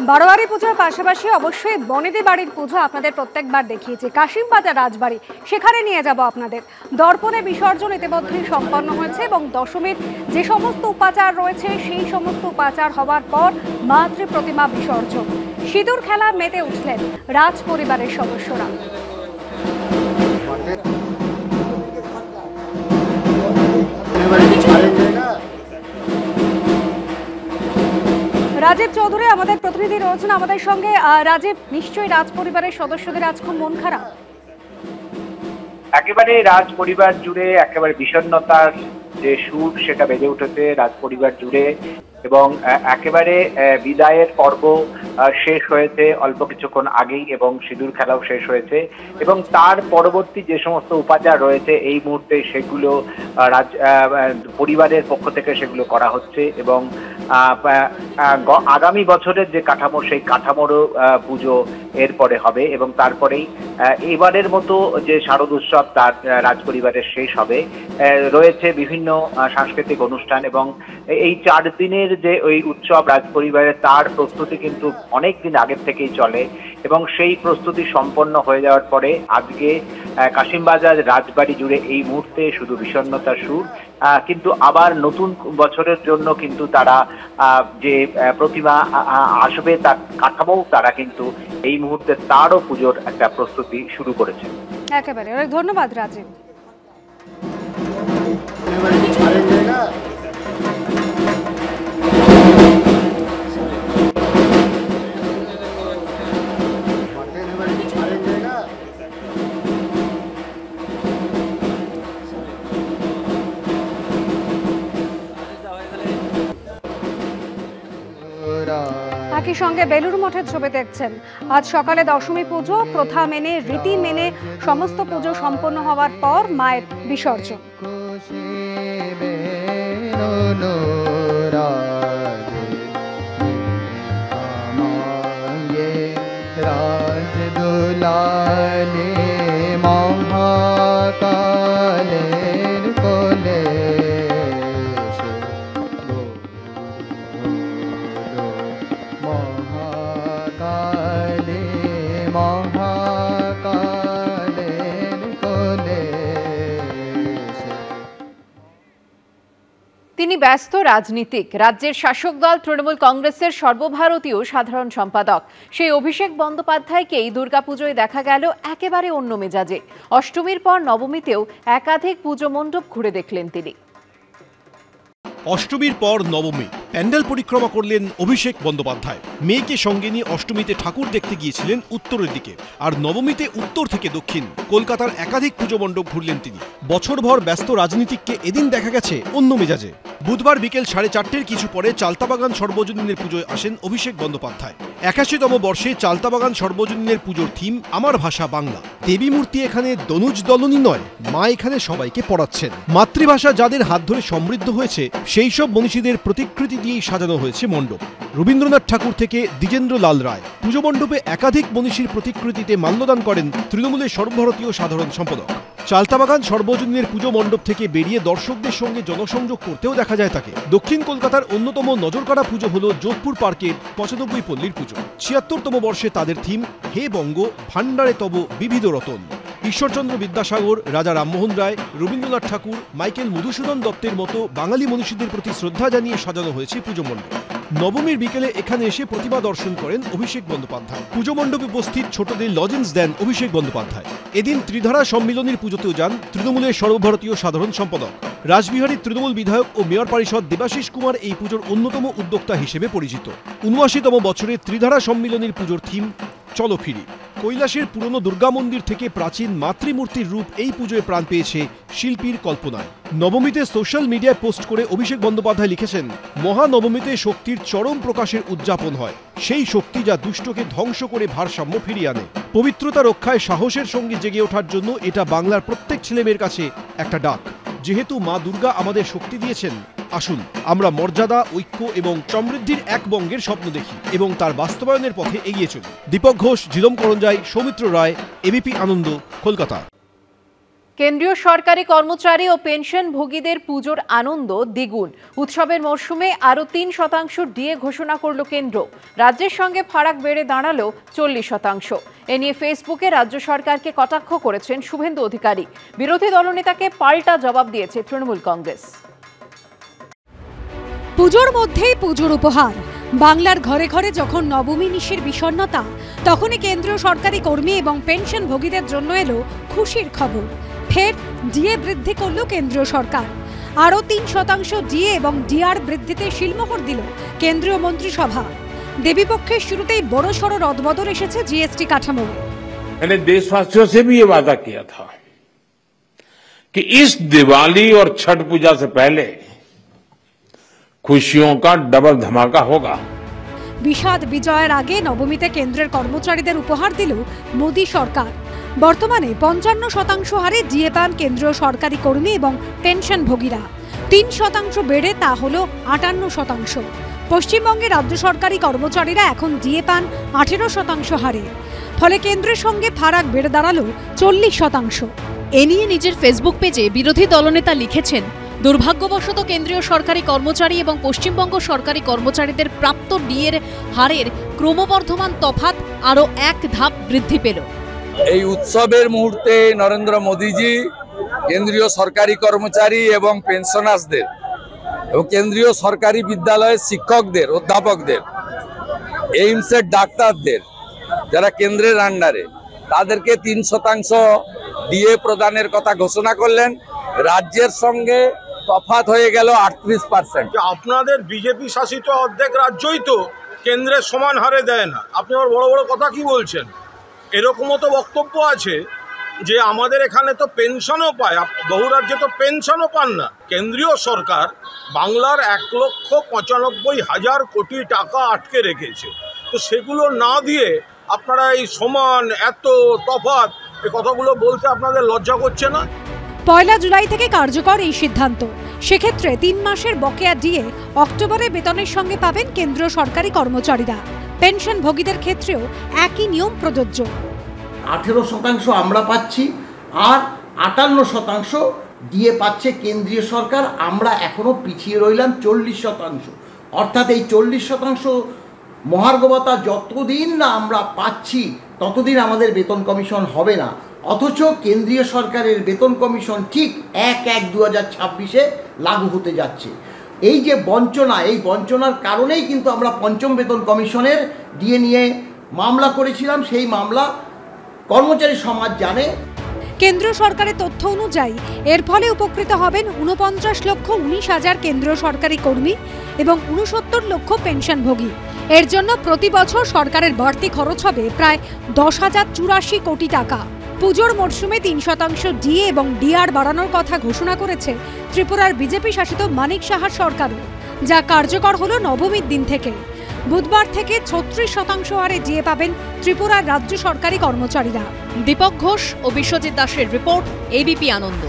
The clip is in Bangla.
বারোয়ারি পুজোর পাশাপাশি অবশ্যই বনেদি বাড়ির পুজো আপনাদের প্রত্যেকবার দেখিয়েছি। কাশিমবাজার রাজবাড়ি, সেখানে নিয়ে যাব আপনাদের। দর্পণে বিসর্জন ইতিমধ্যেই সম্পন্ন হয়েছে এবং দশমীর যে সমস্ত উপাচার রয়েছে সেই সমস্ত উপাচার হওয়ার পর মাতৃ প্রতিমা বিসর্জন। সিঁদুর খেলা মেতে উঠলেন রাজ পরিবারের সদস্যরা। রাজীব চৌধুরী আমাদের প্রতিনিধি রয়েছেন আমাদের সঙ্গে। রাজীব, নিশ্চয়ই রাজ পরিবারের সদস্যদের আজ খুব মন খারাপ। একেবারে রাজ পরিবার জুড়ে একেবারে বিষণ্ণতার যে সুর সেটা বেজে উঠেছে রাজ পরিবার জুড়ে, এবং একেবারে বিদায়ের পর্ব শেষ হয়েছে অল্প কিছুক্ষণ আগেই এবং সিঁদুর খেলাও শেষ হয়েছে, এবং তার পরবর্তী যে সমস্ত উপাচার রয়েছে এই মুহূর্তে সেগুলো রাজ পরিবারের পক্ষ থেকে সেগুলো করা হচ্ছে, এবং আগামী বছরের যে কাঠামো সেই কাঠামোরও পুজো এরপরে হবে, এবং তারপরেই এবারের মতো যে শারদ উৎসব তার রাজ পরিবারের শেষ হবে। রয়েছে বিভিন্ন সাংস্কৃতিক অনুষ্ঠান, এবং এই 4 দিনের যে ওই উৎসব রাজ পরিবারের তার প্রস্তুতি কিন্তু অনেক দিন আগের থেকেই চলে, এবং সেই প্রস্তুতি সম্পন্ন হয়ে যাওয়ার পরে আজকে কাশিমবাজার রাজবাড়ি জুড়ে এই মুহূর্তে শুধু বিষণ্ণতার সুর। কিন্তু আবার নতুন বছরের জন্য কিন্তু তারা যে প্রতিমা আসবে তার কাঠামো তারা কিন্তু এই মুহূর্তে তারও পুজোর একটা প্রস্তুতি শুরু করেছে। একেবারে অনেক ধন্যবাদ রাজীব। একই সঙ্গে বেলুর মঠের ছবি দেখছেন। আজ সকালে দশমী পুজো প্রথা মেনে রীতি মেনে সমস্ত পুজো সম্পন্ন হওয়ার পর মায়ের বিসর্জন। তিনি ব্যস্ত রাজনীতিক, রাজ্যের শাসক দল তৃণমূল কংগ্রেসের সর্বভারতীয় সাধারণ সম্পাদক। সেই অভিষেক বন্দ্যোপাধ্যায়কেই দুর্গাপুজোয় দেখা গেল একেবারে অন্য মেজাজে। অষ্টমীর পর নবমীতেও একাধিক পুজো মণ্ডপ ঘুরে দেখলেন তিনি। অষ্টমীর পর নবমী প্যান্ডেল পরিক্রমা করলেন অভিষেক বন্দ্যোপাধ্যায়। মেয়েকে সঙ্গে নিয়ে অষ্টমীতে ঠাকুর দেখতে গিয়েছিলেন উত্তরের দিকে, আর নবমীতে উত্তর থেকে দক্ষিণ কলকাতার একাধিক পুজো মণ্ডপ ঘুরলেন তিনি। বছরভর ব্যস্ত রাজনীতিককে এদিন দেখা গেছে অন্য মেজাজে। বুধবার বিকেল 4:30 কিছু পরে চালতাবাগান সর্বজনীনের পুজোয় আসেন অভিষেক বন্দ্যোপাধ্যায়। 81তম বর্ষে চালতাবাগান সর্বজনীনের পুজোর থিম আমার ভাষা বাংলা। দেবী মূর্তি এখানে দনুজ দলনী নয়, মা এখানে সবাইকে পড়াচ্ছেন। মাতৃভাষা যাদের হাত ধরে সমৃদ্ধ হয়েছে সেই সব মনীষীদের প্রতিকৃতি দিয়েই সাজানো হয়েছে মণ্ডপ। রবীন্দ্রনাথ ঠাকুর থেকে দ্বিজেন্দ্র লাল রায়। পুজো মণ্ডপে একাধিক মনীষীর প্রতিকৃতিতে মাল্যদান করেন তৃণমূলের সর্বভারতীয় সাধারণ সম্পাদক। চালতাবাগান সর্বজনীনের পুজো মণ্ডপ থেকে বেরিয়ে দর্শকদের সঙ্গে জনসংযোগ করতেও দেখা যায় তাকে। দক্ষিণ কলকাতার অন্যতম নজরকাড়া পুজো হল যোধপুর পার্কের 95 পল্লীর পুজো। 76তম বর্ষে তাদের থিম হে বঙ্গ ভাণ্ডারে তব বিবিধ রতন। ঈশ্বরচন্দ্র বিদ্যাসাগর, রাজা রামমোহন রায়, রবীন্দ্রনাথ ঠাকুর, মাইকেল মধুসূদন দত্তের মতো বাঙালি মনীষীদের প্রতি শ্রদ্ধা জানিয়ে সাজানো হয়েছে পুজো মণ্ডপ। নবমীর বিকেলে এখানে এসে প্রতিমা দর্শন করেন অভিষেক বন্দ্যোপাধ্যায়। পুজো মণ্ডপে উপস্থিত ছোটদের লজেন্স দেন অভিষেক বন্দ্যোপাধ্যায়। এদিন ত্রিধারা সম্মিলনীর পুজোতেও যান তৃণমূলের সর্বভারতীয় সাধারণ সম্পাদক। রাসবিহারীর তৃণমূল বিধায়ক ও মেয়র পরিষদ দেবাশিস কুমার এই পুজোর অন্যতম উদ্যোক্তা হিসেবে পরিচিত। 79তম বছরে ত্রিধারা সম্মিলনীর পুজোর থিম চলো ফিরি। কৈলাসের পুরনো দুর্গা মন্দির থেকে প্রাচীন মাতৃমূর্তির রূপ এই পুজোয় প্রাণ পেয়েছে শিল্পীর কল্পনায়। নবমীতে সোশ্যাল মিডিয়ায় পোস্ট করে অভিষেক বন্দ্যোপাধ্যায় লিখেছেন, মহানবমীতে শক্তির চরম প্রকাশের উদযাপন হয়, সেই শক্তি যা দুষ্টকে ধ্বংস করে ভারসাম্য ফিরিয়ে আনে। পবিত্রতা রক্ষায় সাহসের সঙ্গে জেগে ওঠার জন্য এটা বাংলার প্রত্যেক ছেলেমেয়ের কাছে একটা ডাক। যেহেতু মা দুর্গা আমাদের শক্তি দিয়েছেন, আসুন আমরা মর্যাদা, ঐক্য এবং সমৃদ্ধির এক বঙ্গের স্বপ্ন দেখি এবং তার বাস্তবায়নের পথে এগিয়ে চলি। দীপক ঘোষ, ঝিলম করঞ্জাই, সৌমিত্র রায়, এবিপি আনন্দ, কলকাতা। কেন্দ্রীয় সরকারি কর্মচারী ও পেনশনভোগীদের পুজোর আনন্দ দ্বিগুণ। উৎসবের মরশুমে আরও 3% ডিএ ঘোষণা করল কেন্দ্র। রাজ্যের সঙ্গে ফারাক বেড়ে দাঁড়ালো 40%। এ নিয়ে ফেসবুকে রাজ্য সরকারকে কটাক্ষ করেছেন শুভেন্দু অধিকারী। বিরোধী দলনেতাকে পাল্টা জবাব দিয়েছে তৃণমূল কংগ্রেস। পুজোর মধ্যেই পুজোর উপহার। বাংলার ঘরে ঘরে যখন নবমী নিশির বিষণ্ণতা, তখনই কেন্দ্রীয় সরকারি কর্মী এবং পেনশনভোগীদের জন্য এলো খুশির খবর। ফের ডিএ বৃদ্ধি করল কেন্দ্রীয় সরকার। আরও 3% ডিএ এবং ডিআর বৃদ্ধিতে শিলমোহর দিল কেন্দ্রীয় মন্ত্রিসভা। দেবীপক্ষের শুরুতেই বড়সড় রদবদল এসেছে জিএসটি কাঠামো। मैंने देशवासियों से भी ये वादा किया था कि इस दिवाली और छठ पूजा से पहले खुशियों का डबल धमाका होगा। বিষাদ বিজয়ের আগে নবমীতে কেন্দ্রের কর্মচারীদের উপহার দিল মোদী সরকার। বর্তমানে 55% হারে ডিএ পান কেন্দ্রীয় সরকারি কর্মী এবং পেনশনভোগীরা। 3% বেড়ে তা হল 58%। পশ্চিমবঙ্গে রাজ্য সরকারি কর্মচারীরা এখন ডিএ পান 18% হারে। ফলে কেন্দ্রের সঙ্গে ফারাক বেড়ে দাঁড়ালো 40%। এ নিয়ে নিজের ফেসবুক পেজে বিরোধী দলনেতা লিখেছেন, দুর্ভাগ্যবশত কেন্দ্রীয় সরকারি কর্মচারী এবং পশ্চিমবঙ্গ সরকারি কর্মচারীদের প্রাপ্ত ডিএর হারের ক্রমবর্ধমান তফাৎ আরও এক ধাপ বৃদ্ধি পেল। এই উৎসবের মুহূর্তে নরেন্দ্র মোদীজি কেন্দ্রীয় সরকারি কর্মচারী এবং পেনশনার্সদের এবং কেন্দ্রীয় সরকারি বিদ্যালয়ের শিক্ষকদের, অধ্যাপকদের, এইমসের ডাক্তারদের, যারা কেন্দ্রের আন্ডারে, তাদেরকে 3% ডিএ প্রদানের কথা ঘোষণা করলেন। রাজ্যের সঙ্গে তফাৎ হয়ে গেল 38%। আপনাদের বিজেপি শাসিত অর্ধেক রাজ্যই তো কেন্দ্রের সমান হারে দেয় না। আপনি আবার বড় বড় কথা কি বলছেন? এরকমও তো বক্তব্য আছে যে আমাদের এখানে তো পেনশনও পায়, বহু রাজ্যে তো পেনশনও পান না। কেন্দ্রীয় সরকার বাংলার 1,95,000 কোটি টাকা আটকে রেখেছে, তো সেগুলো না দিয়ে আপনারা এই সমান এত তফাৎ এই কথাগুলো বলতে আপনাদের লজ্জা করছে না? 1 জুলাই থেকে কার্যকর এই সিদ্ধান্ত। সেক্ষেত্রে 3 মাসের বকেয়া ডিএ অক্টোবরে বেতনের সঙ্গে পাবেন কেন্দ্রীয় সরকারি কর্মচারীরা। পেনশনভোগীদের ক্ষেত্রেও একই নিয়ম প্রযোজ্য। 18% আমরা পাচ্ছি আর 58% ডিএ পাচ্ছে কেন্দ্রীয় সরকার। আমরা এখনো পিছিয়ে রইলাম 40%। অর্থাৎ এই 40% মহার্ঘভাতা যতদিন না আমরা পাচ্ছি ততদিন আমাদের বেতন কমিশন হবে না। অথচ কেন্দ্রীয় সরকারের বেতন কমিশন ঠিক 1/1/2026 লাগু হতে যাচ্ছে। এই যে বঞ্চনা, এই বঞ্চনার কারণেই কিন্তু আমরা পঞ্চম বেতন কমিশনের ডিএ নিয়ে মামলা করেছিলাম। সেই মামলা কর্মচারী সমাজ জানে। কেন্দ্রীয় সরকারের তথ্য অনুযায়ী এর ফলে উপকৃত হবেন 49,19,000 কেন্দ্রীয় সরকারি কর্মী এবং 69 লক্ষ পেনশনভোগী। এর জন্য প্রতি বছর সরকারের বাড়তি খরচ হবে প্রায় 10,084 কোটি টাকা। পুজোর মরশুমে 3% ডিএ এবং ডিআর বাড়ানোর কথা ঘোষণা করেছে ত্রিপুরার বিজেপি শাসিত মানিক সাহার সরকারও, যা কার্যকর হলো নবমীর দিন থেকে। বুধবার থেকে 36% হারে ডিএ পাবেন ত্রিপুরার রাজ্য সরকারি কর্মচারীরা। দীপক ঘোষ ও বিশ্বজিৎ দাসের রিপোর্ট, এবিপি আনন্দ।